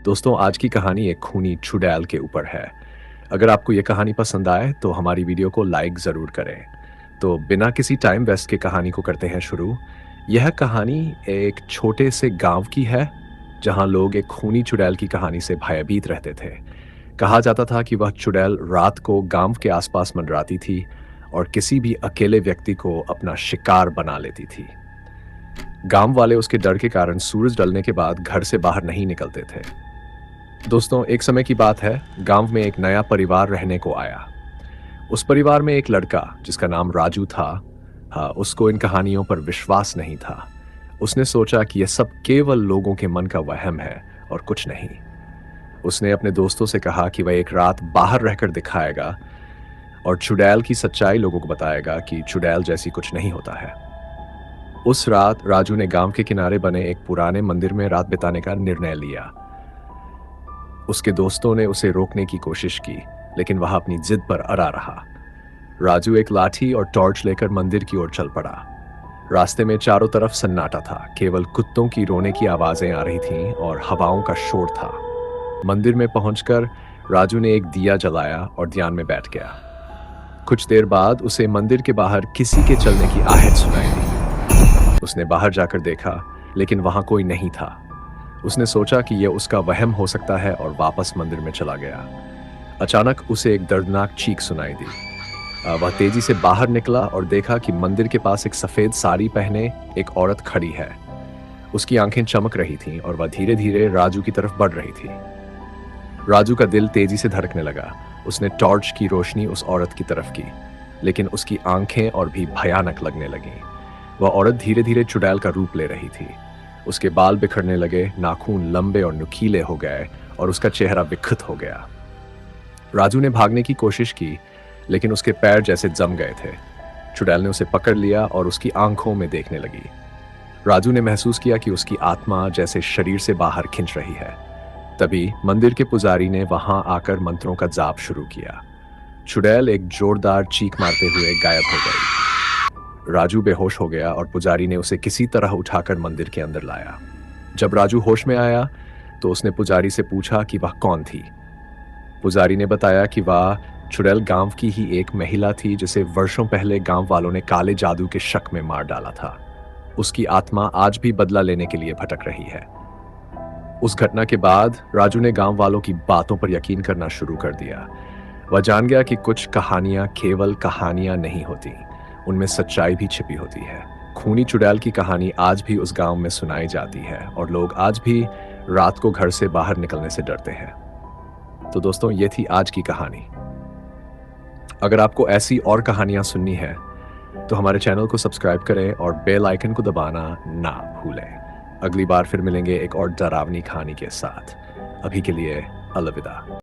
दोस्तों, आज की कहानी एक खूनी चुड़ैल के ऊपर है। अगर आपको ये कहानी पसंद आए तो हमारी वीडियो को लाइक ज़रूर करें। तो बिना किसी टाइम वेस्ट के कहानी को करते हैं शुरू। यह कहानी एक छोटे से गांव की है, जहां लोग एक खूनी चुड़ैल की कहानी से भयभीत रहते थे। कहा जाता था कि वह चुड़ैल रात को गांव के आसपास मंडराती थी और किसी भी अकेले व्यक्ति को अपना शिकार बना लेती थी। गांव वाले उसके डर के कारण सूरज ढलने के बाद घर से बाहर नहीं निकलते थे। दोस्तों, एक समय की बात है, गांव में एक नया परिवार रहने को आया। उस परिवार में एक लड़का जिसका नाम राजू था। हाँ, उसको इन कहानियों पर विश्वास नहीं था। उसने सोचा कि यह सब केवल लोगों के मन का वहम है और कुछ नहीं। उसने अपने दोस्तों से कहा कि वह एक रात बाहर रहकर दिखाएगा और चुड़ैल की सच्चाई लोगों को बताएगा कि चुड़ैल जैसी कुछ नहीं होता है। उस रात राजू ने गांव के किनारे बने एक पुराने मंदिर में रात बिताने का निर्णय लिया। उसके दोस्तों ने उसे रोकने की कोशिश की, लेकिन वह अपनी जिद पर अड़ा रहा। राजू एक लाठी और टॉर्च लेकर मंदिर की ओर चल पड़ा। रास्ते में चारों तरफ सन्नाटा था, केवल कुत्तों की रोने की आवाजें आ रही थीं और हवाओं का शोर था। मंदिर में पहुंचकर राजू ने एक दिया जलाया और ध्यान में बैठ गया। कुछ देर बाद उसे मंदिर के बाहर किसी के चलने की आहट सुनाई दी। उसने बाहर जाकर देखा, लेकिन वहां कोई नहीं था। उसने सोचा कि यह उसका वहम हो सकता है और वापस मंदिर में चला गया। अचानक उसे एक दर्दनाक चीख सुनाई दी। वह तेजी से बाहर निकला और देखा कि मंदिर के पास एक सफेद साड़ी पहने एक औरत खड़ी है। उसकी आंखें चमक रही थीं और वह धीरे धीरे राजू की तरफ बढ़ रही थी। राजू का दिल तेजी से धड़कने लगा। उसने टॉर्च की रोशनी उस औरत की तरफ की, लेकिन उसकी आंखें और भी भयानक लगने लगीं। वह औरत धीरे धीरे चुड़ैल का रूप ले रही थी। उसके बाल बिखरने लगे, नाखून लंबे और नुकीले हो गए और उसका चेहरा विकृत हो गया। राजू ने भागने की कोशिश की, लेकिन उसके पैर जैसे जम गए थे। चुड़ैल ने उसे पकड़ लिया और उसकी आंखों में देखने लगी। राजू ने महसूस किया कि उसकी आत्मा जैसे शरीर से बाहर खिंच रही है। तभी मंदिर के पुजारी ने वहां आकर मंत्रों का जाप शुरू किया। चुड़ैल एक जोरदार चीख मारते हुए गायब हो गई। राजू बेहोश हो गया और पुजारी ने उसे किसी तरह उठाकर मंदिर के अंदर लाया। जब राजू होश में आया तो उसने पुजारी से पूछा कि वह कौन थी। पुजारी ने बताया कि वह चुड़ैल गांव की ही एक महिला थी, जिसे वर्षों पहले गांव वालों ने काले जादू के शक में मार डाला था। उसकी आत्मा आज भी बदला लेने के लिए भटक रही है। उस घटना के बाद राजू ने गांव वालों की बातों पर यकीन करना शुरू कर दिया। वह जान गया कि कुछ कहानियां केवल कहानियां नहीं होती, उनमें सच्चाई भी छिपी होती है। खूनी चुड़ैल की कहानी आज भी उस गांव में सुनाई जाती है और लोग आज भी रात को घर से बाहर निकलने से डरते हैं। तो दोस्तों, ये थी आज की कहानी। अगर आपको ऐसी और कहानियां सुननी है तो हमारे चैनल को सब्सक्राइब करें और बेल आइकन को दबाना ना भूलें। अगली बार फिर मिलेंगे एक और डरावनी कहानी के साथ। अभी के लिए अलविदा।